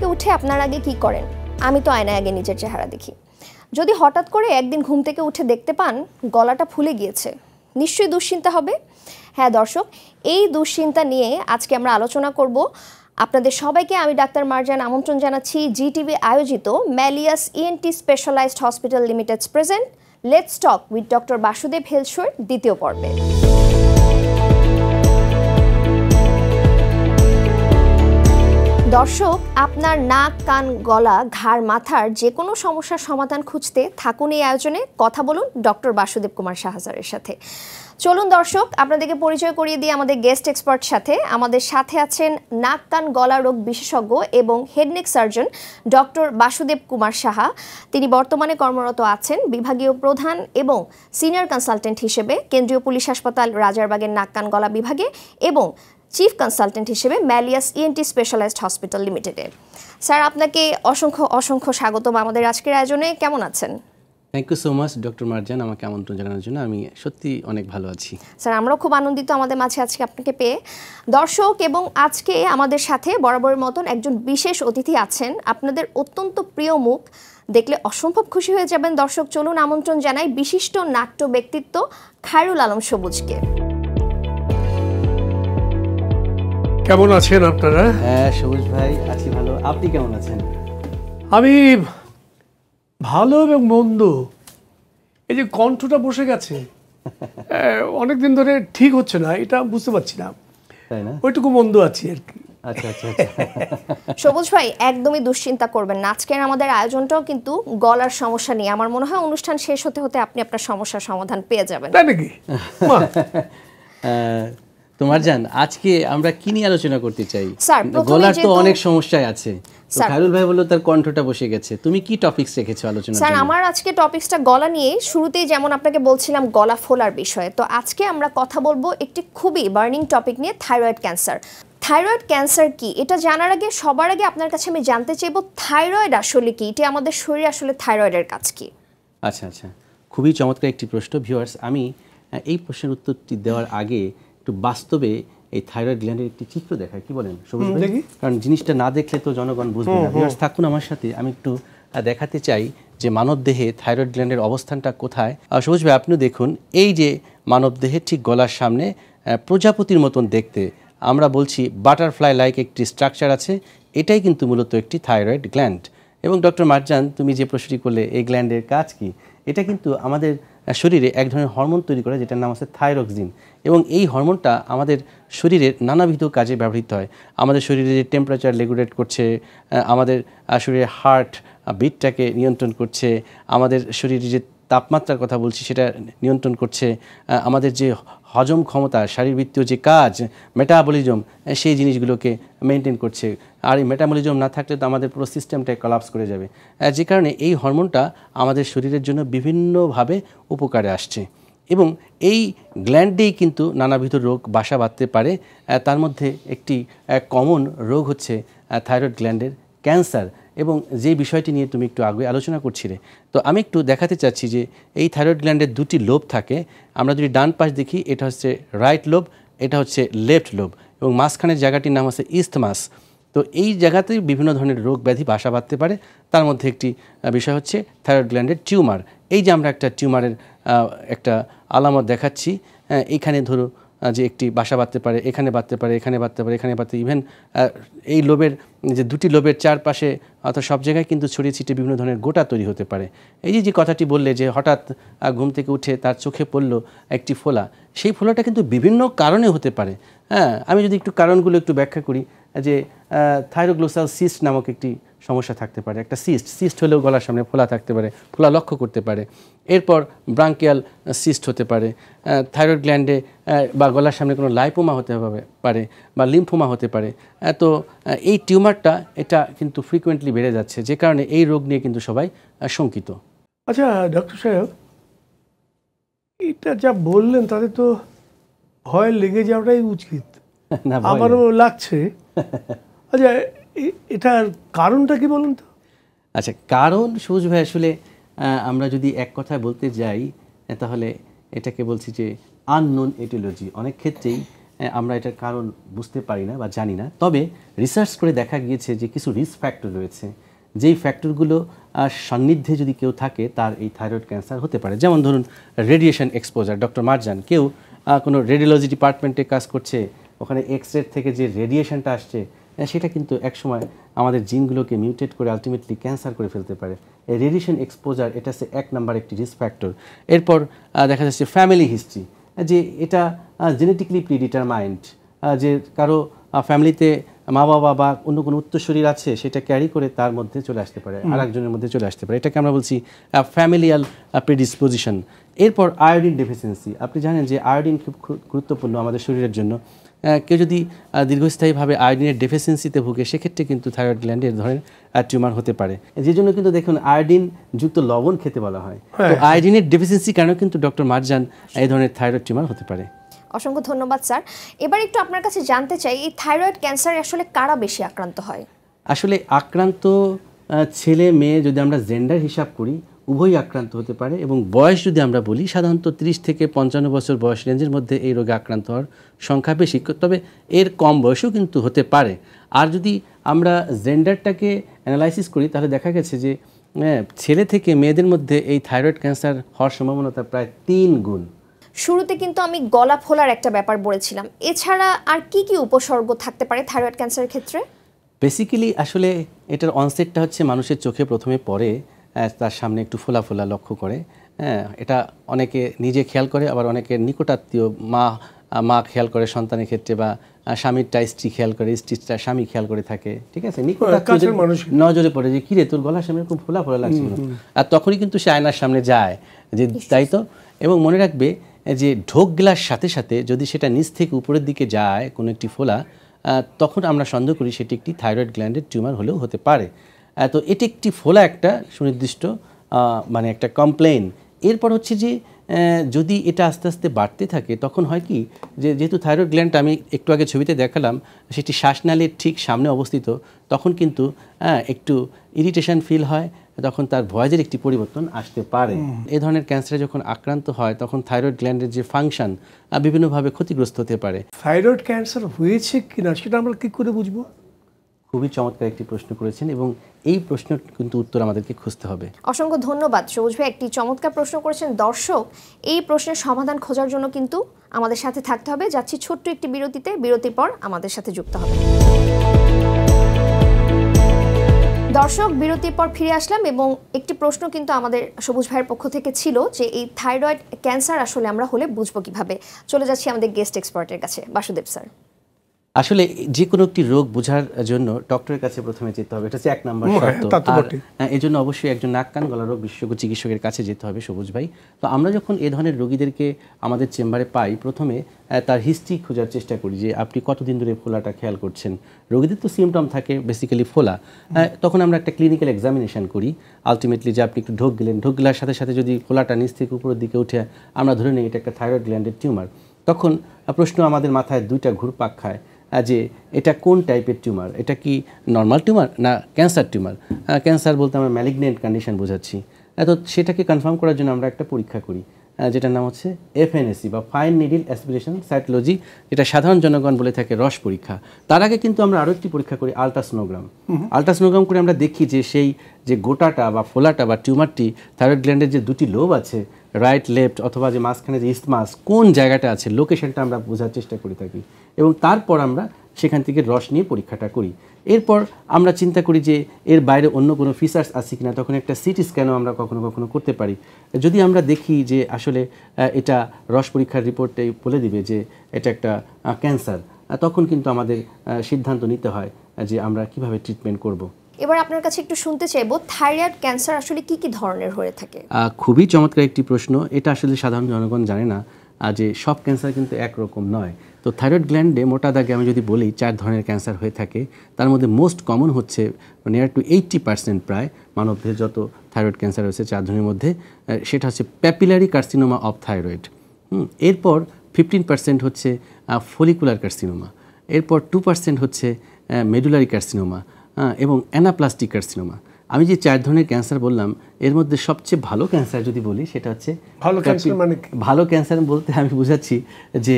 থেকে উঠে আপনার আগে কি করেন? আমি তো আয়নায় আগে নিজের চেহারা দেখি। যদি হঠাৎ করে একদিন ঘুম থেকে উঠে দেখতে পান গলাটা ফুলে গিয়েছে, নিশ্চয়ই দুশ্চিন্তা হবে। হ্যাঁ দর্শক, এই দুশ্চিন্তা নিয়ে আজকে আমরা আলোচনা করব। আপনাদের সবাইকে আমি ডাক্তার মারজান আমন্ত্রণ জানাচ্ছি জিটিভি আয়োজিত Malleus ENT specialised hospital limited's present let's talk with doctor Basudeb health শোর দ্বিতীয় পর্বে। দর্শক, আপনার নাক, কান, গলা, ঘাড়, মাথার যে কোনো সমস্যার সমাধান খুঁজতে থাকুন এই আয়োজনে। কথা বলুন ডক্টর বাসুদেব কুমার সাহাজারের সাথে। চলুন দর্শক, আপনাদেরকে পরিচয় করিয়ে দিয়ে আমাদের গেস্ট এক্সপার্ট সাথে। আমাদের সাথে আছেন নাক, কান, গলা রোগ বিশেষজ্ঞ এবং head neck surgeon doctor Basudeb Kumar Saha. তিনি বর্তমানে কর্মরত আছেন বিভাগীয় প্রধান এবং সিনিয়র কনসালটেন্ট হিসেবে কেন্দ্রীয় পুলিশ হাসপাতাল রাজারবাগের নাক, কান, গলা বিভাগে এবং চিফ কনসালটেন্ট হিসেবে ম্যালিয়াস ইএনটি স্পেশালাইজড হসপিটাল লিমিটেডে। স্যার, আপনাকে অসংখ্য অসংখ্য স্বাগতম আমাদের আজকের আয়োজনে। কেমন আছেন? Thank you so much doctor Marjan, আমাকে আমন্ত্রণ জানানোর জন্য। আমি সত্যি অনেক ভালো আছি। স্যার, আমরাও খুব আনন্দিত আমাদের মাঝে আজকে আপনাকে পেয়ে। দর্শক, এবং আজকে আমাদের সাথে বরাবরের মতন একজন বিশেষ অতিথি আছেন, আপনাদের অত্যন্ত প্রিয় মুখ, দেখলে অসম্ভব খুশি হয়ে যাবেন। দর্শক চলুন আমন্ত্রণ জানাই বিশিষ্ট নাট্য ব্যক্তিত্ব খায়রুল আলম সবুজকে। কেমন আছেন আপনারা? হ্যাঁ সবুজ ভাই, আছি ভালো। আপনি কেমন আছেন? আমি ভালো এবং মন্দ, এই যে কণ্ঠটা বসে গেছে অনেকদিন ধরে ঠিক হচ্ছে না, এটা বুঝতে পারছি না, তাই না? ওইটুকু মন্দ আছি আর কি। আচ্ছা আচ্ছা আচ্ছা। সবুজ ভাই, একদমই দুশ্চিন্তা করবেন না। আজকের আমাদের আয়োজনটাও কিন্তু গলার সমস্যা নিয়ে। আমার মনে হয় অনুষ্ঠান শেষ হতে হতে আপনি আপনার সমস্যার সমাধান পেয়ে যাবেন। তাই নাকি? তোমার জান, আজকে আমরা কি নিয়ে আলোচনা করতে চাই? স্যার, গলার তো অনেক সমস্যায় আছে। খায়রুল ভাই বললো তার কণ্ঠটা বসে গেছে। তুমি কি টপিকস রেখেছো আলোচনা? স্যার, আমার আজকে টপিকসটা গলা নিয়ে। শুরুতেই যেমন আপনাকে বলছিলাম গলা ফোলার বিষয়ে, তো আজকে আমরা কথা বলবো একটি খুবই বার্নিং টপিক নিয়ে, থাইরয়েড ক্যান্সার। থাইরয়েড ক্যান্সার কি এটা জানার আগে সবার আগে আপনার কাছে আমি জানতে চাইবো থাইরয়েড আসলে কি, এটা আমাদের শরীরে আসলে থাইরয়েডের কাজ কি? আচ্ছা আচ্ছা, খুবই চমৎকার একটি প্রশ্ন। ভিউয়ার্স, আমি এই প্রশ্নের উত্তরটি দেওয়ার আগে একটু বাস্তবে এই থাইরয়েড গ্ল্যান্ডের একটি চিত্র দেখায়, কি বলেন সবুজ ভাই? কারণ জিনিসটা না দেখলে তো জনগণ বুঝবে না। ভিউয়ার্স থাকুন আমার সাথে, আমি একটু দেখাতে চাই যে মানব দেহে থাইরয়েড গ্ল্যান্ডের অবস্থানটা কোথায়। সবুজ ভাই আপনি দেখুন, এই যে মানব দেহের ঠিক গলার সামনে প্রজাপতির মতন দেখতে, আমরা বলছি বাটারফ্লাই লাইক একটি স্ট্রাকচার আছে, এটাই কিন্তু মূলত একটি থাইরয়েড গ্ল্যান্ড। এবং ডক্টর মারজান, তুমি যে প্রশ্নটি করলে এই গ্ল্যান্ডের কাজ কি, এটা কিন্তু আমাদের শরীরে এক ধরনের হরমোন তৈরি করে যেটার নাম আছে থাইরক্সিন। এবং এই হরমোনটা আমাদের শরীরের নানাবিধ কাজে ব্যবহৃত হয়। আমাদের শরীরে যে টেম্পারেচার রেগুলেট করছে, আমাদের শরীরে হার্ট বিটটাকে নিয়ন্ত্রণ করছে, আমাদের শরীরে যে তাপমাত্রার কথা বলছি সেটা নিয়ন্ত্রণ করছে, আমাদের যে হজম ক্ষমতা, শারীরবৃত্তীয় যে কাজ, মেটাবলিজম, সেই জিনিসগুলোকে মেনটেন করছে। আর এই মেটাবলিজম না থাকলে তো আমাদের পুরো সিস্টেমটাই কলাপস করে যাবে। যে কারণে এই হরমোনটা আমাদের শরীরের জন্য বিভিন্নভাবে উপকারে আসছে। এবং এই গ্ল্যান্ডেই কিন্তু নানাবিধ রোগ বাসা বাঁধতে পারে। তার মধ্যে একটি কমন রোগ হচ্ছে থাইরয়েড গ্ল্যান্ডের ক্যান্সার। এবং যে বিষয়টি নিয়ে তুমি একটু আগে আলোচনা করছিলে, তো আমি একটু দেখাতে চাচ্ছি যে এই থাইরয়েড গ্ল্যান্ডের দুটি লোব থাকে। আমরা যদি ডান পাশ দেখি, এটা হচ্ছে রাইট লোব, এটা হচ্ছে লেফট লোব, এবং মাঝখানের জায়গাটির নাম হচ্ছে ইস্থমাস। তো এই জায়গাতেই বিভিন্ন ধরনের রোগ ব্যাধি বাসা বাঁধতে পারে। তার মধ্যে একটি বিষয় হচ্ছে থাইরয়েড গ্ল্যান্ডের টিউমার। এই যে আমরা একটা টিউমারের একটা আলামত দেখাচ্ছি, এইখানে ধরো যে একটি বাসা বাঁধতে পারে, এখানে বাঁধতে পারে, এখানে বাঁধতে পারে, এখানে বাঁধতে, ইভেন এই লোবের যে দুটি লোবের চারপাশে অর্থাৎ সব জায়গায় কিন্তু ছড়িয়ে ছিটিয়ে বিভিন্ন ধরনের গোটা তৈরি হতে পারে। এই যে কথাটি বললে যে হঠাৎ ঘুম থেকে উঠে তার চোখে পড়লো একটি ফোলা, সেই ফোলাটা কিন্তু বিভিন্ন কারণে হতে পারে। হ্যাঁ, আমি যদি একটু কারণগুলো একটু ব্যাখ্যা করি, যে থাইরোগ্লোসাল সিস্ট নামক একটি সমস্যা থাকতে পারে। একটা সিস্ট হলেও গলার সামনে ফোলা থাকতে পারে, ফোলা লক্ষ্য করতে পারে। এরপর ব্রাঙ্কিয়াল সিস্ট হতে পারে, থাইরয়েড গ্ল্যান্ডে বা গলার সামনে কোনো লাইপোমা হতে পারে বা লিম্ফোমা হতে পারে। তো এই টিউমারটা এটা কিন্তু ফ্রিকোয়েন্টলি বেড়ে যাচ্ছে, যে কারণে এই রোগ নিয়ে কিন্তু সবাই শঙ্কিত। আচ্ছা ডক্টর সাহেব, এটা যা বললেন তাতে তো ভয় লেগে যাওয়াটাই উচিত, আমারও লাগছে। আচ্ছা, এটার কারণটা কি বলুন তো? আচ্ছা, কারণ সবুজ ভাই আসলে আমরা যদি এক কথায় বলতে যাই তাহলে এটাকে বলছি যে আননোন এটিওলজি। অনেক ক্ষেত্রেই আমরা এটার কারণ বুঝতে পারি না বা জানি না। তবে রিসার্চ করে দেখা গিয়েছে যে কিছু রিস্ক ফ্যাক্টর রয়েছে, যেই ফ্যাক্টরগুলো সান্নিধ্যে যদি কেউ থাকে তার এই থাইরয়েড ক্যান্সার হতে পারে। যেমন ধরুন রেডিয়েশন এক্সপোজার। ডক্টর মারজান, কেউ কোনো রেডিওলজি ডিপার্টমেন্টে কাজ করছে, ওখানে এক্স-রে থেকে যে রেডিয়েশনটা আসছে সেটা কিন্তু একসময় আমাদের জিনগুলোকে মিউটেট করে আলটিমেটলি ক্যান্সার করে ফেলতে পারে। এই রেডিয়েশন এক্সপোজার এটা হচ্ছে 1 নাম্বার একটি রিস্ক ফ্যাক্টর। এরপর দেখা যাচ্ছে ফ্যামিলি হিস্ট্রি, যে এটা জেনেটিকলি প্রিডিটারমাইন্ড, যে কারো ফ্যামিলিতে মা বাবা বা অন্য কোনো উত্তরসূরির আছে, সেটা ক্যারি করে তার মধ্যে চলে আসতে পারে, আরেকজনের মধ্যে চলে আসতে পারে। এটাকে আমরা বলছি ফ্যামিলিয়াল প্রিডিসপোজিশন। এরপর আয়োডিন ডেফিসিয়েন্সি। আপনি জানেন যে আয়োডিন খুব গুরুত্বপূর্ণ আমাদের শরীরের জন্য। কেউ যদি দীর্ঘস্থায়ীভাবে আয়োডিনের ডেফিসিয়েন্সিতে ভুগে, সেক্ষেত্রে কিন্তু থাইরয়েড গ্ল্যান্ডে এর ধরনের টিউমার হতে পারে। যে জন্য কিন্তু দেখুন আয়োডিন যুক্ত লবণ খেতে বলা হয়। তো আয়োডিনের ডেফিসিয়েন্সির কারণেও কিন্তু ডক্টর মারজান এই ধরনের থাইরয়েড টিউমার হতে পারে। অসংখ্য ধন্যবাদ স্যার। এবার একটু আপনার কাছে জানতে চাই, এই থাইরয়েড ক্যান্সারে আসলে কারা বেশি আক্রান্ত হয়? আসলে আক্রান্ত ছেলে মেয়ে যদি আমরা জেন্ডার হিসাব করি, উভয়ই আক্রান্ত হতে পারে। এবং বয়স যদি আমরা বলি, সাধারণত 30 থেকে 55 বছর বয়স রেঞ্জের মধ্যে এই রোগে আক্রান্ত হওয়ার সংখ্যা বেশি, তবে এর কম বয়সেও কিন্তু হতে পারে। আর যদি আমরা জেন্ডারটাকে অ্যানালাইসিস করি, তাহলে দেখা গেছে যে ছেলে থেকে মেয়েদের মধ্যে এই থাইরয়েড ক্যান্সার হওয়ার সম্ভাবনাটা প্রায় 3 গুণ। শুরুতে কিন্তু আমি গলা ফোলার একটা ব্যাপার বলেছিলাম, এছাড়া আর কি কি উপসর্গ থাকতে পারে থাইরয়েড ক্যান্সারের ক্ষেত্রে? বেসিক্যালি আসলে এটার অনসেটটা হচ্ছে মানুষের চোখে প্রথমে পড়ে, তার সামনে একটু ফোলা ফোলা লক্ষ্য করে। এটা অনেকে নিজে খেয়াল করে, আবার অনেকে নিকটাত্মীয় মা খেয়াল করে সন্তানের ক্ষেত্রে, বা স্বামীরটা স্ত্রী খেয়াল করে, স্ত্রীটা স্বামী খেয়াল করে থাকে। ঠিক আছে, নিকটাত্মীয় নজরে পড়ে যে কিরে তোর গলার সামনে এরকম ফোলা ফোলা লাগছে, আর তখনই কিন্তু সে আয়নার সামনে যায় যে তাই তো। এবং মনে রাখবে যে ঢোক গেলার সাথে সাথে যদি সেটা নিচ থেকে উপরের দিকে যায় কোনো একটি ফোলা, তখন আমরা সন্দেহ করি সেটি একটি থাইরয়েড গ্ল্যান্ডের টিউমার হলেও হতে পারে। তো এটি একটি ফোলা একটা সুনির্দিষ্ট মানে একটা কমপ্লেন। এরপর হচ্ছে যে যদি এটা আস্তে আস্তে বাড়তে থাকে, তখন হয় কি যে যেহেতু থাইরয়েড গ্ল্যান্ড আমি একটু আগে ছবিতে দেখালাম সেটি শ্বাসনালীর ঠিক সামনে অবস্থিত, তখন কিন্তু একটু ইরিটেশন ফিল হয়, তখন তার ভয়েসের একটি পরিবর্তন আসতে পারে। এই ধরনের ক্যান্সারে যখন আক্রান্ত হয়, তখন থাইরয়েড গ্ল্যান্ডের যে ফাংশন বিভিন্নভাবে ক্ষতিগ্রস্ত হতে পারে। থাইরয়েড ক্যান্সার হয়েছে কিনা সেটা আমরা কি করে বুঝবো? খুবই চমৎকার একটি প্রশ্ন করেছেন, এবং এই প্রশ্নের কিন্তু উত্তর আমাদেরকে খুঁজতে হবে। অসংখ্য ধন্যবাদ সবুজ ভাই, একটি চমৎকার প্রশ্ন করেছেন। দর্শক, এই প্রশ্নের সমাধান খোঁজার জন্য কিন্তু আমাদের সাথে থাকতে হবে। যাচ্ছি ছোট্ট একটি বিরতিতে, বিরতির পর আমাদের সাথে যুক্ত হবে। দর্শক, বিরতির পর ফিরে আসলাম, এবং একটি প্রশ্ন কিন্তু আমাদের সবুজ ভাইয়ের পক্ষ থেকে ছিল যে এই থাইরয়েড ক্যান্সার আসলে আমরা হলে বুঝবো কিভাবে। চলে যাচ্ছি আমাদের গেস্ট এক্সপার্টের কাছে, বাসুদেব স্যার। আসলে যে কোনো একটি রোগ বোঝার জন্য ডক্টরের কাছে প্রথমে যেতে হবে, এটা হচ্ছে 1 নাম্বার শর্ত। আর এই জন্য অবশ্যই একজন নাক কান গলা রোগ বিশেষজ্ঞ চিকিৎসকের কাছে যেতে হবে সবুজ ভাই। তো আমরা যখন এ ধরনের রোগীদেরকে আমাদের চেম্বারে পাই, প্রথমে তার হিস্ট্রি খোঁজার চেষ্টা করি যে আপনি কতদিন ধরে ফোলাটা খেয়াল করছেন। রোগীদের তো সিমটম থাকে বেসিক্যালি ফোলা, তখন আমরা একটা ক্লিনিক্যাল এক্সামিনেশন করি। আলটিমেটলি যে আপনি একটু ঢোক গেলার সাথে সাথে যদি ফোলাটা নিচ থেকে উপরের দিকে উঠে, আমরা ধরে নিই এটা একটা থাইরয়েড গ্ল্যান্ডের টিউমার। তখন প্রশ্ন আমাদের মাথায় 2টা ঘুরপাক খায় যে এটা কোন টাইপের টিউমার, এটা কি নর্মাল টিউমার না ক্যান্সার টিউমার। ক্যান্সার বলতে আমরা ম্যালিগনেন্ট কন্ডিশন বোঝাচ্ছি। তো সেটাকে কনফার্ম করার জন্য আমরা একটা পরীক্ষা করি, যেটার নাম হচ্ছে FNAC বা ফাইন নিডল অ্যাসপিরেশন সাইটোলজি, যেটা সাধারণ জনগণ বলে থাকে রস পরীক্ষা। তার আগে কিন্তু আমরা আরও একটি পরীক্ষা করি, আলট্রাসোনোগ্রাম। আলট্রাসোনোগ্রাম করে আমরা দেখি যে সেই যে গোটাটা বা ফোলাটা বা টিউমারটি, থাইরয়েড গ্ল্যান্ডের যে 2টি লোব আছে, রাইট লেফট অথবা যে মাঝখানে যে ইস্টমাস, কোন জায়গাটা আছে লোকেশনটা আমরা বোঝার চেষ্টা করে থাকি, এবং তারপর আমরা সেখান থেকে রস নিয়ে পরীক্ষাটা করি। এরপর আমরা চিন্তা করি যে এর বাইরে অন্য কোনো ফিচার্স আছে কিনা, তখন একটা সিটি স্ক্যানও আমরা কখনো কখনো করতে পারি। যদি আমরা দেখি যে আসলে এটা রস পরীক্ষার রিপোর্টে বলে দিবে যে এটা একটা ক্যান্সার, তখন কিন্তু আমাদের সিদ্ধান্ত নিতে হয় যে আমরা কিভাবে ট্রিটমেন্ট করব। এবার আপনার কাছে একটু শুনতে চাইবো, থাইরয়েড ক্যান্সার আসলে কি কি ধরনের হয়ে থাকে? খুবই চমৎকার একটি প্রশ্ন। এটা আসলে সাধারণ জনগণ জানে না যে সব ক্যান্সার কিন্তু একরকম নয়। তো থাইরয়েড গ্ল্যান্ডে মোটা দাগে আমি যদি বলি 4 ধরনের ক্যান্সার হয়ে থাকে। তার মধ্যে মোস্ট কমন হচ্ছে নিয়ার টু 80% প্রায় মানবদেহে যত থাইরয়েড ক্যান্সার রয়েছে 4 ধরনের মধ্যে, সেটা হচ্ছে প্যাপিলারি কার্সিনোমা অফ থাইরয়েড। এরপর 15% হচ্ছে ফলিকুলার কার্সিনোমা, এরপর 2% হচ্ছে মেডুলারি কার্সিনোমা, এবং অ্যানাপ্লাস্টিক কার্সিনোমা। আমি যে 4 ধরনের ক্যান্সার বললাম, এর মধ্যে সবচেয়ে ভালো ক্যান্সার যদি বলি সেটা হচ্ছে ভালো ক্যান্সার। মানে ভালো ক্যান্সার বলতে আমি বুঝাচ্ছি যে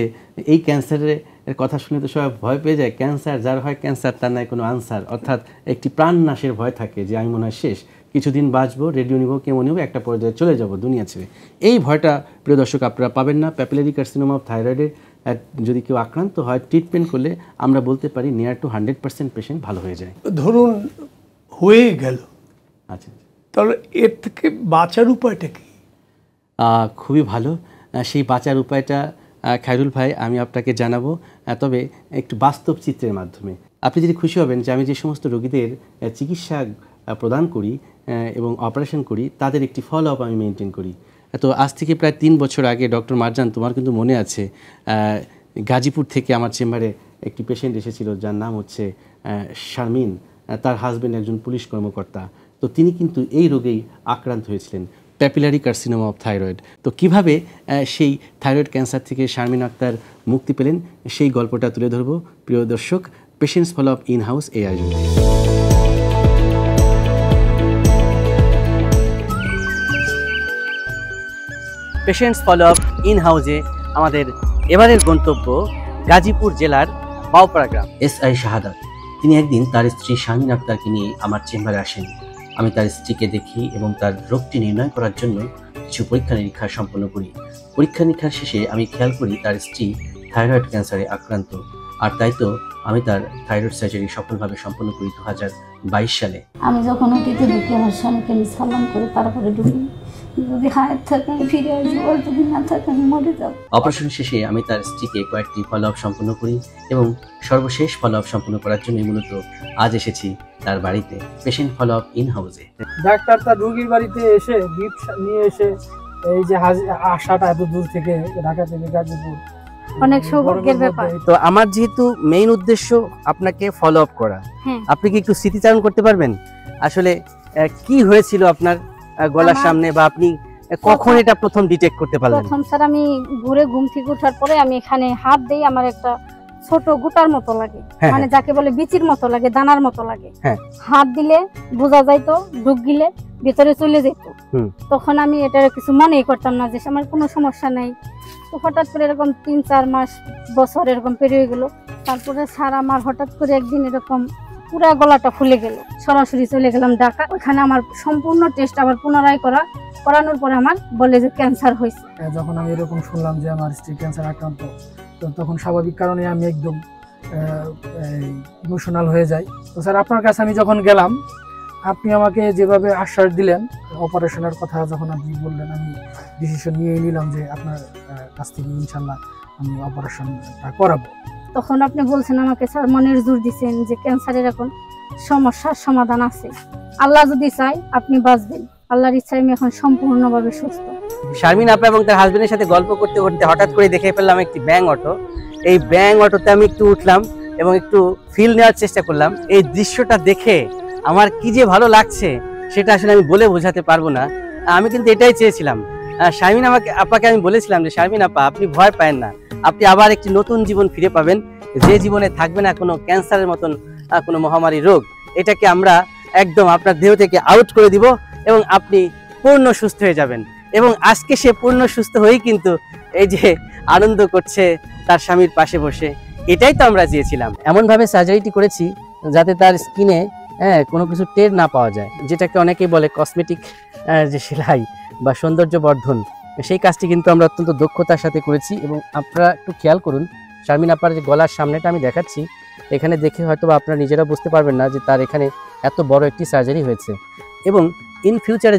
এই ক্যান্সারে এর কথা শুনে তো সবাই ভয় পেয়ে যায়, ক্যান্সার যার হয় ক্যান্সার তার নাই কোনো আনসার, অর্থাৎ একটি প্রাণনাশের ভয় থাকে যে আমি মনে হয় শেষ, কিছুদিন বাঁচবো, রেডিও নিব, কেমো নিব, একটা পর্যায়ে চলে যাব দুনিয়া ছেড়ে। এই ভয়টা প্রিয় দর্শক আপনারা পাবেন না। প্যাপিলারি কার্সিনোমা অফ থাইরয়েডের যদি কেউ আক্রান্ত হয়, ট্রিটমেন্ট করলে আমরা বলতে পারি নিয়ার টু 100% পেশেন্ট ভালো হয়ে যায়। ধরুন হয়ে গেল, আচ্ছা, তাহলে এর থেকে বাঁচার উপায়টা কি? খুবই ভালো। সেই বাঁচার উপায়টা খায়রুল ভাই আমি আপনাকে জানাবো, তবে একটু বাস্তব চিত্রের মাধ্যমে। আপনি যদি খুশি হবেন যে আমি যে সমস্ত রোগীদের চিকিৎসা প্রদান করি এবং অপারেশন করি তাদের একটি ফলো আপ আমি মেনটেন করি। তো আজ থেকে প্রায় 3 বছর আগে ডক্টর মারজান, তোমার কিন্তু মনে আছে, গাজীপুর থেকে আমার চেম্বারে একটি পেশেন্ট এসেছিল যার নাম হচ্ছে শারমিন। তার হাজব্যান্ড একজন পুলিশ কর্মকর্তা। তো তিনি কিন্তু এই রোগেই আক্রান্ত হয়েছিলেন, প্যাপিলারি কার্সিনোমা অফ থাইরয়েড। তো কিভাবে সেই থাইরয়েড ক্যান্সার থেকে শারমিন আক্তার মুক্তি পেলেন সেই গল্পটা তুলে ধরব প্রিয় দর্শক patients follow up in house এই আয়োজনে। পেশেন্টস ফলো আপ ইন হাউসে আমাদের এবারের গন্তব্য গাজীপুর জেলার বাউপাড়া গ্রাম। SI শাহাদাত তিনি একদিন তার স্ত্রী শারমিন আক্তারকে নিয়ে আমার চেম্বারে আসেন। আমি তার স্ত্রীকে দেখি এবং তার রোগটি নির্ণয় করার জন্য কিছু পরীক্ষা নিরীক্ষা সম্পন্ন করি। পরীক্ষা নিরীক্ষার শেষে আমি খেয়াল করি তার স্ত্রী থাইরয়েড ক্যান্সারে আক্রান্ত, আর তাই তো আমি তার থাইরয়েড সার্জারি সফলভাবে সম্পন্ন করি 2022 সালে। আমি যখন ওটিতে ঢুকি আমার স্বামীকে আমি সালাম করে তারপরে ঢুকি, যদি হায়াত থাকে আমি ফিরে আসবো, আর যদি না থাকে আমি মরে যাবো। অপারেশন শেষে আমি তার স্ত্রীকে কয়েকটি ফলো আপ সম্পন্ন করি এবং সর্বশেষ ফলো আপ সম্পন্ন করার জন্য মূলত আজ এসেছি তার বাড়িতে পেশেন্ট ফলো আপ ইন হাউসে। ডাক্তার তার রোগীর বাড়িতে এসে গিফট নিয়ে এসে এই যে আসাটা এত দূর থেকে ঢাকা থেকে গাজীপুর অনেক সৌভাগ্যের ব্যাপার। তো আমার যেহেতু মেইন উদ্দেশ্য আপনাকে ফলো আপ করা, আপনি কি একটু স্মৃতিচারণ করতে পারবেন আসলে কি হয়েছিল আপনার গলার সামনে, বা আপনি কখন এটা প্রথম ডিটেক্ট করতে পারলেন? প্রথম স্যার আমি ঘুরে ঘুম থেকে ওঠার পরে আমি এখানে হাত দেই, আমার একটা ছোট গুটার মতো লাগে, মানে যাকে বলে বিচির মতো লাগে, দানার মতো লাগে। হাত দিলে বোঝা যাইতো, ঢুক গিলে ভিতরে চলে যেত। তখন আমি এটার কিছু মনেই করতাম না যে আমার কোনো সমস্যা নাই। তো হঠাৎ করে এরকম 3-4 মাস বছর এরকম পেরিয়ে গেল। তারপরে স্যার আমার হঠাৎ করে একদিন এরকম পুরা গলাটা ফুলে গেল, সরাসরি চলে গেলাম ঢাকা। ওখানে আমার সম্পূর্ণ টেস্ট আবার পুনরায় করানোর পরে আমার বলে যে ক্যান্সার হয়েছে। যখন আমি এরকম শুনলাম যে আমার স্ত্রী ক্যান্সার আক্রান্ত, তো তখন স্বাভাবিক কারণে আমি একদম ইমোশনাল হয়ে যাই। তো স্যার আপনার কাছে আমি যখন গেলাম, আপনি আমাকে যেভাবে আশ্বাস দিলেন, অপারেশনের কথা যখন আপনি বললেন, আমি ডিসিশন নিয়ে নিলাম যে আপনার কাছ থেকে ইনশাল্লাহ আমি অপারেশনটা করাবো। তখন আপনি বলছেন আমাকে, স্যার মনের জোর দিচ্ছেন যে ক্যান্সারের এখন সমস্যার সমাধান আছে, আল্লাহ যদি চায় আপনি বাঁচবেন, আল্লাহর ইচ্ছায় আমি এখন সম্পূর্ণভাবে সুস্থ। শারমিন আপা এবং তার হাজবেন্ডের সাথে গল্প করতে করতে হঠাৎ করে দেখে ফেললাম একটি ব্যাং অটো। এই ব্যাং অটোতে আমি একটু উঠলাম এবং একটু ফিল নেওয়ার চেষ্টা করলাম। এই দৃশ্যটা দেখে আমার কি যে ভালো লাগছে সেটা আসলে আমি বলে বোঝাতে পারবো না। আমি কিন্তু এটাই চেয়েছিলাম। শারমিন আপাকে আমি বলেছিলাম যে শারমিন আপা আপনি ভয় পাবেন না, আপনি আবার একটি নতুন জীবন ফিরে পাবেন, যে জীবনে থাকবে না কোনো ক্যান্সারের মতন কোনো মহামারী রোগ। এটাকে আমরা একদম আপনার দেহ থেকে আউট করে দিব এবং আপনি পূর্ণ সুস্থ হয়ে যাবেন। এবং আজকে সে পূর্ণ সুস্থ হয়েই কিন্তু এই যে আনন্দ করছে তার স্বামীর পাশে বসে। এটাই তো আমরা চেয়েছিলাম। এমনভাবে সার্জারিটি করেছি যাতে তার স্কিনে কোনো কিছু টের না পাওয়া যায়, যেটাকে অনেকেই বলে কসমেটিক যে সেলাই বা সৌন্দর্য বর্ধন, সেই কাজটি কিন্তু আমরা অত্যন্ত দক্ষতার সাথে করেছি। এবং আপনারা একটু খেয়াল করুন, শারমিন আপার যে গলার সামনেটা আমি দেখাচ্ছি, এখানে দেখে হয়তো বা আপনারা নিজেরা বুঝতে পারবেন না যে তার এখানে এত বড় একটি সার্জারি হয়েছে। এবং ইন ফিউচারে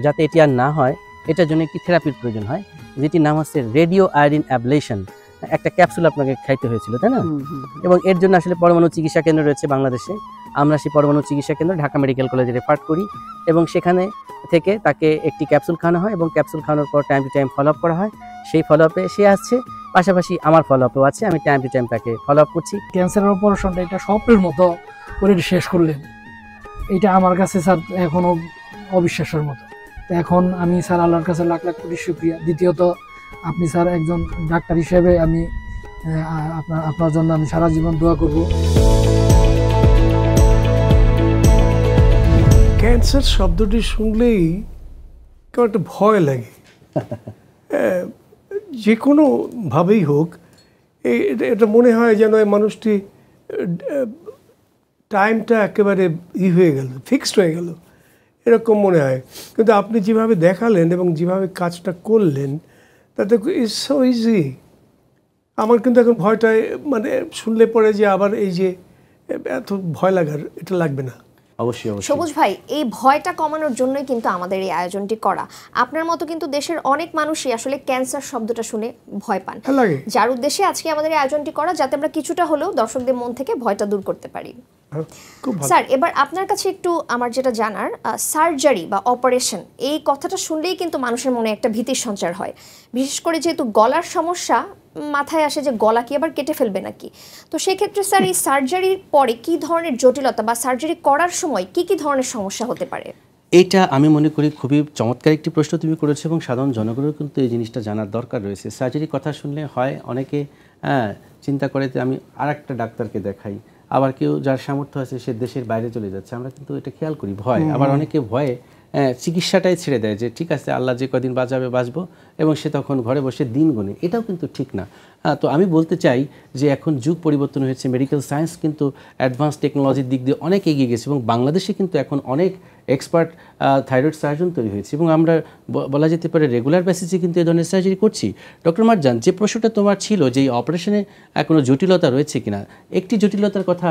যাতে এটি আর না হয়, এটার জন্য একটি থেরাপির প্রয়োজন হয়, যেটির নাম হচ্ছে রেডিও আয়োডিন অ্যাবলেশন। একটা ক্যাপসুল আপনাকে খাইতে হয়েছিল, তাই না? এবং এর জন্য আসলে পরমাণু চিকিৎসা কেন্দ্র রয়েছে বাংলাদেশে। আমরা সেই পরমাণু চিকিৎসা কেন্দ্র ঢাকা মেডিকেল কলেজে রেফার করি এবং সেখানে থেকে তাকে একটি ক্যাপসুল খাওয়ানো হয় এবং ক্যাপসুল খাওয়ানোর পর time to time follow up করা হয়। সেই ফলো আপে সে আসছে, পাশাপাশি আমার ফলো আপও আছে, আমি টাইম টু টাইম তাকে ফলো আপ করছি। ক্যান্সারের অপারেশনটা এটা স্বপ্নের মতো করে শেষ করলেন, এটা আমার কাছে স্যার এখনও অবিশ্বাসের মতো। এখন আমি স্যার আল্লাহর কাছে লাখ লাখ কোটি শুকরিয়া। দ্বিতীয়ত আপনি স্যার একজন ডাক্তার হিসেবে আমি আপনার জন্য আমি সারা জীবন দোয়া করব। ক্যান্সার শব্দটি শুনলেই কেমন একটা ভয় লাগে। যে কোনোভাবেই হোক এটা মনে হয় যেন এই মানুষটি টাইমটা একেবারে হয়ে গেল, ফিক্সড হয়ে গেল, এরকম মনে হয়। কিন্তু আপনি যেভাবে দেখালেন এবং যেভাবে কাজটা করলেন তাতে ইজ সো ইজি। আমার কিন্তু এখন ভয়টা মানে শুনলে পরে যে আবার এই যে এত ভয় লাগার, এটা লাগবে না। অবশ্যই অবশ্যই। সবুজ ভাই, এই ভয়টা কমানোর জন্যই কিন্তু আমাদের এই আয়োজনটি করা। আপনার মতো কিন্তু দেশের অনেক মানুষই আসলে ক্যান্সার শব্দটা শুনে ভয় পান, যার উদ্দেশ্যে আজকে আমাদের এই আয়োজনটি করা, যাতে আমরা কিছুটা হলেও দর্শকদের মন থেকে ভয়টা দূর করতে পারি। স্যার, এবার আপনার কাছে একটু আমার যেটা জানার, সার্জারি বা অপারেশন এই কথাটা শুনলেই কিন্তু মানুষের মনে একটা ভীতির সঞ্চার হয়। বিশেষ করে যেহেতু গলার সমস্যা, মাথায় আসে যে গলা কি আবার কেটে ফেলবে নাকি। তো সেক্ষেত্রে স্যার, এই সার্জারির পরে কি ধরনের জটিলতা বা সার্জারি করার সময় কি কি ধরনের সমস্যা হতে পারে? এটা আমি মনে করি খুবই চমৎকার একটি প্রশ্ন তুমি করেছো, এবং সাধারণ জনগণের কিন্তু এই জিনিসটা জানার দরকার রয়েছে। সার্জারির কথা শুনলে হয় অনেকে চিন্তা করে যে আমি আর একটা ডাক্তারকে দেখাই, আবার কেউ যার সামর্থ্য আছে সে দেশের বাইরে চলে যাচ্ছে, আমরা কিন্তু এটা খেয়াল করি ভয়। আবার অনেকে ভয়ে চিকিৎসাটাই ছেড়ে দেয় যে ঠিক আছে আল্লাহ যে কদিন বাঁচাবে বাঁচবো, এবং সে তখন ঘরে বসে দিন গুনে। এটাও কিন্তু ঠিক না। তো আমি বলতে চাই যে এখন যুগ পরিবর্তন হয়েছে, মেডিকেল সায়েন্স কিন্তু অ্যাডভান্স টেকনোলজির দিক দিয়ে অনেক এগিয়ে গেছে, এবং বাংলাদেশে কিন্তু এখন অনেক এক্সপার্ট থাইরয়েড সার্জন তৈরি হয়েছে, এবং আমরা বলা যেতে পারে রেগুলার বেসিসে কিন্তু এই ধরনের সার্জারি করছি। ডক্টর মারজান, যে প্রশ্নটা তোমার ছিল যে এই অপারেশনে কোনো জটিলতা রয়েছে কিনা, একটি জটিলতার কথা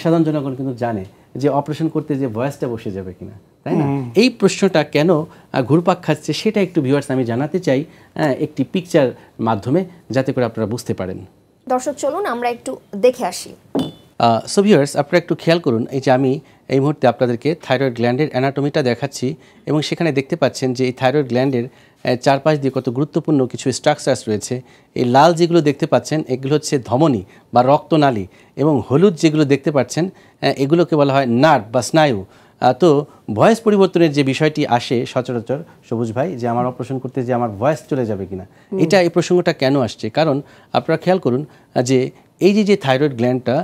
সাধারণ জনগণ কিন্তু জানে যে অপারেশন করতে যে ভয়েসটা বসে যাবে কিনা, তাই না? এই প্রশ্নটা কেন ঘুরপাক খাচ্ছে সেটা একটু ভিউয়ার্স আমি জানাতে চাই একটি পিকচার মাধ্যমে, যাতে করে আপনারা বুঝতে পারেন। দর্শক চলুন আমরা একটু দেখে আসি। সো ভিউয়ার্স, আপনারা একটু খেয়াল করুন, এই যে আমি এই মুহূর্তে আপনাদেরকে থাইরয়েড গ্ল্যান্ডের অ্যানাটমিটা দেখাচ্ছি, এবং সেখানে দেখতে পাচ্ছেন যে এই থাইরয়েড গ্ল্যান্ডের চারপাশ দিয়ে কত গুরুত্বপূর্ণ কিছু স্ট্রাকচারস রয়েছে। এই লাল যেগুলো দেখতে পাচ্ছেন এগুলো হচ্ছে ধমনী বা রক্তনালী, এবং হলুদ যেগুলো দেখতে পাচ্ছেন এগুলোকে বলা হয় নার্ভ বা স্নায়ু। তো ভয়েস পরিবর্তনের যে বিষয়টি আসে সচরাচর সবুজ ভাই, যে আমার অপারেশন করতে যে আমার ভয়েস চলে যাবে কিনা, এই প্রসঙ্গটা কেন আসছে? কারণ আপনারা খেয়াল করুন যে এই যে থাইরয়েড গ্ল্যান্ডটা,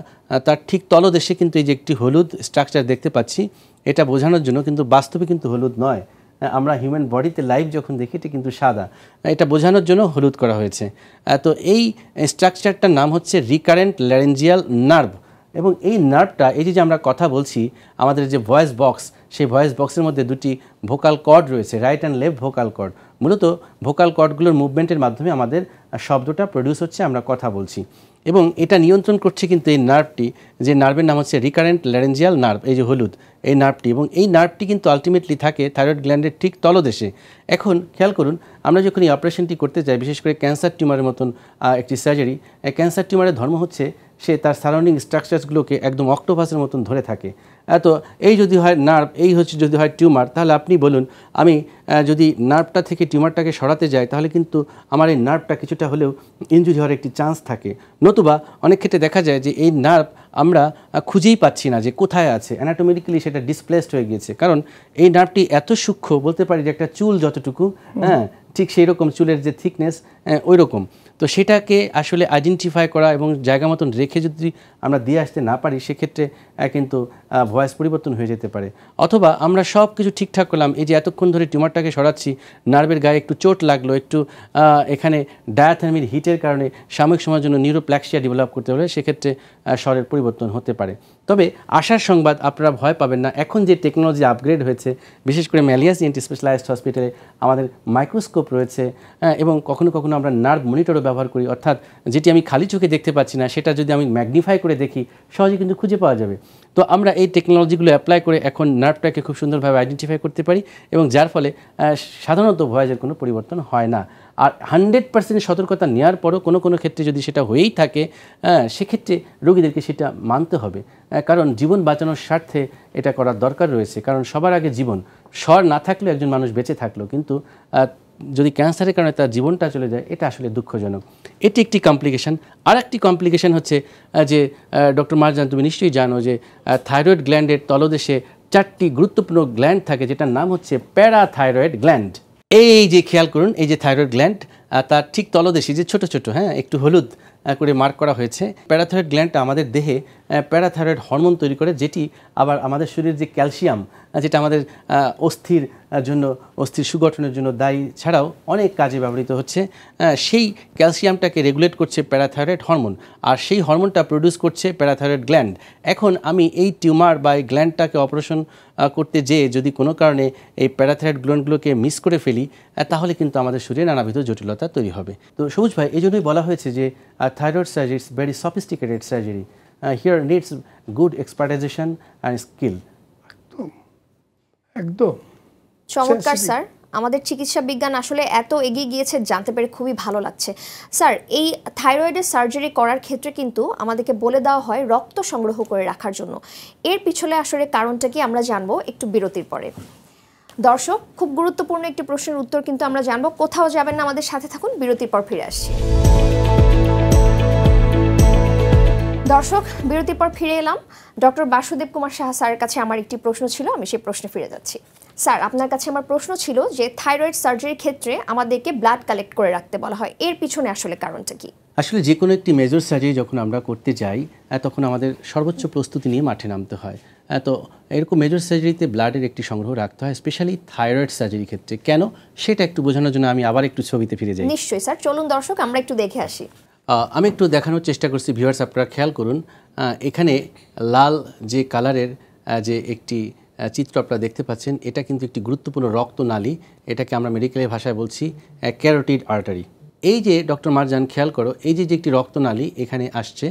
তার ঠিক তলদেশে কিন্তু এই যে একটি হলুদ স্ট্রাকচার দেখতে পাচ্ছি, এটা বোঝানোর জন্য, কিন্তু বাস্তবে কিন্তু হলুদ নয়। আমরা হিউম্যান বডিতে লাইভ যখন দেখি এটা কিন্তু সাদা, এটা বোঝানোর জন্য হলুদ করা হয়েছে। তো এই স্ট্রাকচারটার নাম হচ্ছে রিকারেন্ট ল্যারেঞ্জিয়াল নার্ভ, এবং এই নার্ভটা, এই যে আমরা কথা বলছি, আমাদের যে ভয়েস বক্স, সেই ভয়েস বক্সের মধ্যে দুটি ভোকাল কর্ড রয়েছে, right and left vocal cord. মূলত ভোকাল কর্ডগুলোর মুভমেন্টের মাধ্যমে আমাদের শব্দটা প্রডিউস হচ্ছে, আমরা কথা বলছি, এবং এটা নিয়ন্ত্রণ করছে কিন্তু এই নার্ভটি, যে নার্ভের নাম হচ্ছে রিকারেন্ট ল্যারেঞ্জিয়াল নার্ভ, এই যে হলুদ এই নার্ভটি, এবং এই নার্ভটি কিন্তু আলটিমেটলি থাকে থাইরয়েড গ্ল্যান্ডের ঠিক তলদেশে। এখন খেয়াল করুন, আমরা যখন এই অপারেশনটি করতে যাই, বিশেষ করে ক্যান্সার টিউমারের মতন একটি সার্জারি, ক্যান্সার টিউমারের ধর্ম হচ্ছে সে তার সারাউন্ডিং স্ট্রাকচারসগুলোকে একদম অক্টোপাসের মতন ধরে থাকে। তো এই যদি হয় নার্ভ, এই হচ্ছে যদি হয় টিউমার, তাহলে আপনি বলুন আমি যদি নার্ভটা থেকে টিউমারটাকে সরাতে যাই, তাহলে কিন্তু আমার এই নার্ভটা কিছুটা হলেও ইনজুরি হওয়ার একটি চান্স থাকে। নতুবা অনেক ক্ষেত্রে দেখা যায় যে এই নার্ভ আমরা খুঁজেই পাচ্ছি না যে কোথায় আছে, অ্যানাটোমিক্যালি সেটা ডিসপ্লেসড হয়ে গিয়েছে, কারণ এই নার্ভটি এত সূক্ষ্ম, বলতে পারি যে একটা চুল যতটুকু, ঠিক সেই রকম চুলের যে থিকনেস ওই রকম। তো সেটাকে আসলে আইডেন্টিফাই করা এবং জায়গা মতন রেখে যদি আমরা দিয়ে আসতে না পারি, সেক্ষেত্রে কিন্তু ভয়েস পরিবর্তন হয়ে যেতে পারে। অথবা আমরা সব কিছু ঠিকঠাক করলাম, এই যে এতক্ষণ ধরে টিউমারটাকে সরাচ্ছি, নার্ভের গায়ে একটু চোট লাগলো, একটু এখানে ডায়াথার্মিক হিটের কারণে সাময়িক সময়ের জন্য নিউরোপ্ল্যাক্সিয়া ডেভেলপ করতে হলে সেক্ষেত্রে স্বরের পরিবর্তন হতে পারে। তবে আশার সংবাদ, আপনারা ভয় পাবেন না। এখন যে টেকনোলজি আপগ্রেড হয়েছে, বিশেষ করে ম্যালিয়াস ইএনটি স্পেশালাইজড হসপিটালে আমাদের মাইক্রোস্কোপ রয়েছে, এবং কখনো কখনো আমরা নার্ভ মনিটরও ব্যবহার করি, অর্থাৎ যেটি আমি খালি চোখে দেখতে পাচ্ছি না, সেটা যদি আমি ম্যাগনিফাই করে দেখি সহজে কিন্তু খুঁজে পাওয়া যাবে। তো আমরা এই টেকনোলজিগুলো অ্যাপ্লাই করে এখন নার্ভটাকে খুব সুন্দরভাবে আইডেন্টিফাই করতে পারি, এবং যার ফলে সাধারণত ভয়েসের কোনো পরিবর্তন হয় না। আর 100% সতর্কতা নেওয়ার পরও কোনো ক্ষেত্রে যদি সেটা হয়েই থাকে, সেক্ষেত্রে রোগীদেরকে সেটা মানতে হবে, কারণ জীবন বাঁচানোর স্বার্থে এটা করার দরকার রয়েছে। কারণ সবার আগে জীবন, স্বর না থাকলেও একজন মানুষ বেঁচে থাকলো, কিন্তু যদি ক্যান্সারের কারণে তার জীবনটা চলে যায়, এটা আসলে দুঃখজনক। এটি একটি কমপ্লিকেশন। আর একটি কমপ্লিকেশন হচ্ছে যে ডক্টর মারজান, তুমি নিশ্চয়ই জানো যে থাইরয়েড গ্ল্যান্ডের তলদেশে 4টি গুরুত্বপূর্ণ গ্ল্যান্ড থাকে, যেটার নাম হচ্ছে প্যারাথাইরয়েড গ্ল্যান্ড। এই যে খেয়াল করুন, এই যে থাইরয়েড গ্ল্যান্ড, তার ঠিক তলদেশে যে ছোট ছোট একটু হলুদ করে মার্ক করা হয়েছে। প্যারাথাইরয়েড গ্ল্যান্ডটা আমাদের দেহে প্যারাথাইরয়েড হরমোন তৈরি করে, যেটি আবার আমাদের শরীরের যে ক্যালসিয়াম, যেটা আমাদের অস্থির সুগঠনের জন্য দায়ী ছাড়াও অনেক কাজে ব্যবহৃত হচ্ছে, সেই ক্যালসিয়ামটাকে রেগুলেট করছে প্যারাথাইরয়েড হরমোন, আর সেই হরমোনটা প্রডিউস করছে প্যারাথাইরয়েড গ্ল্যান্ড। এখন আমি এই টিউমার বা এই গ্ল্যান্ডটাকে অপারেশন করতে যেয়ে যদি কোনো কারণে এই প্যারাথাইরয়েড গ্ল্যান্ডগুলোকে মিস করে ফেলি, তাহলে কিন্তু আমাদের শরীরে নানাবিধ জটিলতা তৈরি হবে। তো সবুজ ভাই, এই জন্যই বলা হয়েছে যে thyroid surgery is very sophisticated surgery, here needs good expertisation and skill. একদম চমৎকার স্যার, আমাদের চিকিৎসা বিজ্ঞান আসলে এত এগিয়ে গিয়েছে জানতে পেরে খুবই ভালো লাগছে। স্যার, এই থাইরয়েডের সার্জারি করার ক্ষেত্রে কিন্তু আমাদেরকে বলে দেওয়া হয় রক্ত সংগ্রহ করে রাখার জন্য। এর পিছনে আসলে কারণটা কি আমরা জানবো একটু বিরতির পরে। দর্শক, খুব গুরুত্বপূর্ণ একটি প্রশ্নের উত্তর কিন্তু আমরা জানবো, কোথাও যাবেন না, আমাদের সাথে থাকুন, বিরতির পর ফিরে আসছি। দর্শক, বিরতির পর ফিরে এলাম। ডক্টর বাসুদেব কুমার সাহা স্যারের কাছে আমার একটি প্রশ্ন ছিল, আমি সেই প্রশ্নে ফিরে যাচ্ছি। স্যার, আপনার কাছে আমার প্রশ্ন ছিল যে থাইরয়েড সার্জারির ক্ষেত্রে আমাদেরকে ব্লাড কালেক্ট করে রাখতে বলা হয়, এর পিছনে আসলে কারণটা কি? আসলে যে কোনো একটি মেজর সার্জারি যখন আমরা করতে যাই, তখন আমাদের সর্বোচ্চ প্রস্তুতি নিয়ে মাঠে নামতে হয়। তো এরকম মেজর সার্জারিতে ব্লাডের একটি সংগ্রহ রাখতে হয়, স্পেশালি থাইরয়েড সার্জারির ক্ষেত্রে। কেন, সেটা একটু বোঝানোর জন্য আমি আবার একটু ছবিতে ফিরে যাই। নিশ্চয়ই স্যার, চলুন দর্শক আমরা একটু দেখে আসি। আমি একটু দেখানোর চেষ্টা করছি, ভিউয়ার্স আপনারা খেয়াল করুন। এখানে লাল যে কালারের যে একটি চিত্র আপনারা দেখতে পাচ্ছেন, এটা কিন্তু একটি গুরুত্বপূর্ণ রক্তনালী। এটাকে আমরা মেডিকেলের ভাষায় বলছি ক্যারোটিড আর্টারি। এই যে ডক্টর মারজান খেয়াল করো, এই যে একটি রক্তনালী এখানে আসছে,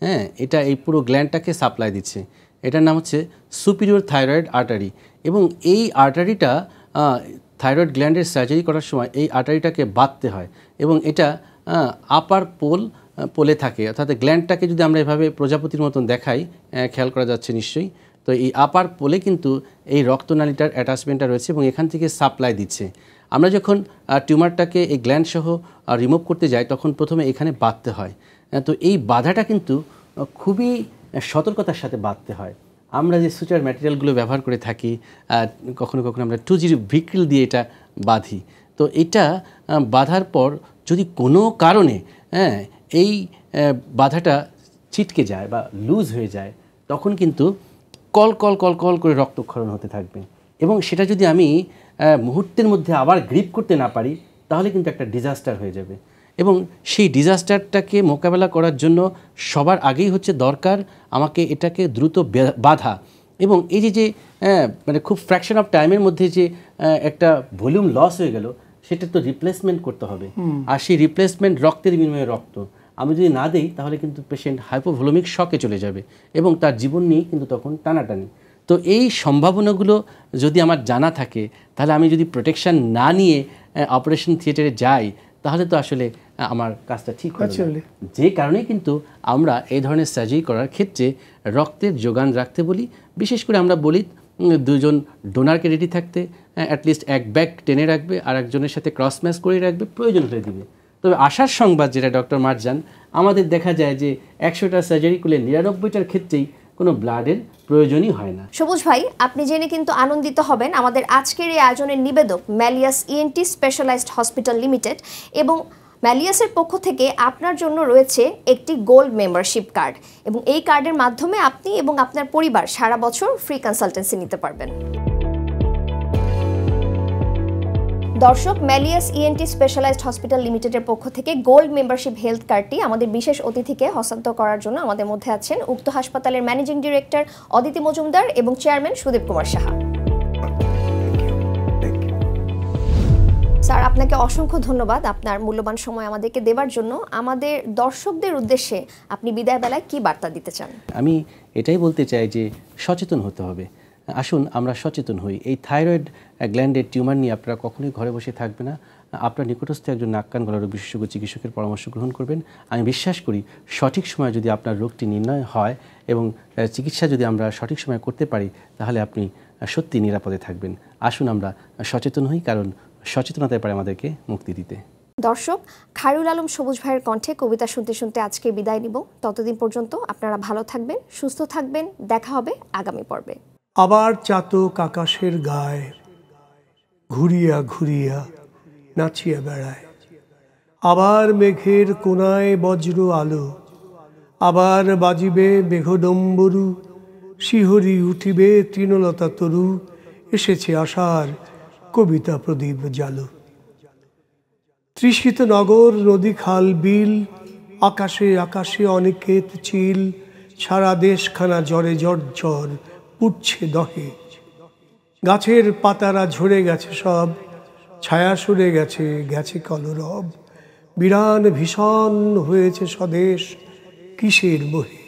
হ্যাঁ, এটা এই পুরো গ্ল্যান্ডটাকে সাপ্লাই দিচ্ছে। এটার নাম হচ্ছে সুপিরিয়র থাইরয়েড আর্টারি। এবং এই আর্টারিটা থাইরয়েড গ্ল্যান্ডের সার্জারি করার সময় এই আর্টারিটাকে বাঁধতে হয়, এবং এটা আপার পোলে থাকে। অর্থাৎ গ্ল্যান্ডটাকে যদি আমরা এভাবে প্রজাপতির মতন দেখাই, খেয়াল করা যাচ্ছে নিশ্চয়ই, তো এই আপার পোলে কিন্তু এই রক্তনালীটার অ্যাটাচমেন্টটা রয়েছে এবং এখান থেকে সাপ্লাই দিচ্ছে। আমরা যখন টিউমারটাকে এই গ্ল্যান্ড সহ রিমুভ করতে যাই, তখন প্রথমে এখানে বাঁধতে হয়। তো এই বাধাটা কিন্তু খুবই সতর্কতার সাথে বাঁধতে হয়। আমরা যে সুচার ম্যাটেরিয়ালগুলো ব্যবহার করে থাকি, কখনো কখনো আমরা 2G ভিক্রিল দিয়ে এটা বাঁধি। তো এটা বাঁধার পর যদি কোনো কারণে এই বাধাটা ছিটকে যায় বা লুজ হয়ে যায়, তখন কিন্তু কল কল কল কল করে রক্তক্ষরণ হতে থাকবে। এবং সেটা যদি আমি মুহূর্তের মধ্যে আবার গ্রিপ করতে না পারি, তাহলে কিন্তু একটা ডিজাস্টার হয়ে যাবে। এবং সেই ডিজাস্টারটাকে মোকাবেলা করার জন্য সবার আগেই হচ্ছে দরকার আমাকে এটাকে দ্রুত বাধা। এবং এই যে মানে খুব ফ্র্যাকশন অফ টাইমের মধ্যে যে একটা ভলিউম লস হয়ে গেল, সেটা তো রিপ্লেসমেন্ট করতে হবে। আর সেই রিপ্লেসমেন্ট রক্তের বিনিময়ে রক্ত আমি যদি না দিই, তাহলে কিন্তু পেশেন্ট হাইপোভলিমিক শকে চলে যাবে এবং তার জীবন নিয়ে কিন্তু তখন টানাটানি। তো এই সম্ভাবনাগুলো যদি আমার জানা থাকে, তাহলে আমি যদি প্রোটেকশন না নিয়ে অপারেশন থিয়েটারে যাই, তাহলে তো আসলে আমার কাজটা ঠিক হবে না। যে কারণে কিন্তু আমরা এই ধরনের সার্জারি করার ক্ষেত্রে রক্তের যোগান রাখতে বলি। বিশেষ করে আমরা বলি দুজন ডোনারকে রেডি থাকতে, অ্যাটলিস্ট এক ব্যাগ টেনে রাখবে আর একজনের সাথে ক্রস ম্যাচ করে রাখবে, প্রয়োজন হলে দিবে। তবে আশার সংবাদ যেটা ডক্টর মারজান, আমাদের দেখা যায় যে 100টা সার্জারি করলে 99টার ক্ষেত্রেই কোনো ব্লাডের প্রয়োজনই হয় না। সবুজ ভাই, আপনি জেনে কিন্তু আনন্দিত হবেন, আমাদের আজকের এই আয়োজনের নিবেদক Malleus ENT specialised hospital limited, এবং ম্যালিয়াসের পক্ষ থেকে আপনার জন্য রয়েছে একটি গোল্ড মেম্বারশিপ কার্ড, এবং এই কার্ডের মাধ্যমে আপনি এবং আপনার পরিবার সারা বছর ফ্রি কনসালটেন্সি নিতে পারবেন। দর্শক, ম্যালিয়াস ইএনটি স্পেশালাইজড হসপিটাল লিমিটেডের পক্ষ থেকে গোল্ড মেম্বারশিপ হেলথ কার্ডটি আমাদের বিশেষ অতিথিকে হস্তান্তর করার জন্য আমাদের মধ্যে আছেন উক্ত হাসপাতালের ম্যানেজিং ডিরেক্টর অদিতি মজুমদার এবং চেয়ারম্যান সুদেব কুমার সাহা। স্যার, আপনাকে অসংখ্য ধন্যবাদ আপনার মূল্যবান সময় আমাদেরকে দেওয়ার জন্য। আমাদের দর্শকদের উদ্দেশ্যে আপনি বিদায় বেলায় কি বার্তা দিতে চান? আমি এটাই বলতে চাই যে সচেতন হতে হবে। আসুন আমরা সচেতন হই। এই থাইরয়েড গ্ল্যান্ডের টিউমার নিয়ে আপনারা কখনোই ঘরে বসে থাকবে না। আপনার নিকটস্থ একজন নাক কান গলা রোগ বিশেষজ্ঞ চিকিৎসকের পরামর্শ গ্রহণ করবেন। আমি বিশ্বাস করি সঠিক সময়ে যদি আপনার রোগটি নির্ণয় হয় এবং চিকিৎসা যদি আমরা সঠিক সময়ে করতে পারি, তাহলে আপনি সত্যি নিরাপদে থাকবেন। আসুন আমরা সচেতন হই, কারণ সচেতনতায় পারে আমাদেরকে মুক্তি দিতে। দর্শক, খায়রুল আলম সবুজ ভাইয়ের কণ্ঠে কবিতা শুনতে শুনতে আজকে বিদায় নিব। ততদিন পর্যন্ত আপনারা ভালো থাকবেন, সুস্থ থাকবেন। দেখা হবে আগামী পর্বে। আবার চাতক আকাশের গায়ে ঘুরিয়া ঘুরিয়া নাচিয়া বেড়ায়, আবার মেঘের কোনায় বজ্র আলো, আবার বাজিবে মেঘডম্বরু, শিহরি উঠিবে তৃণলতা তরু, এসেছে আশার কবিতা প্রদীপ জালো। তৃষিত নগর নদী খাল বিল, আকাশে আকাশে অনিকেত চিল, সারা দেশখানা জ্বরে জ্বর উঠছে দহে। গাছের পাতারা ঝরে গেছে সব, ছায়া সরে গেছে গেছে কলরব, বিরান ভীষণ হয়েছে স্বদেশ কিসের মোহে।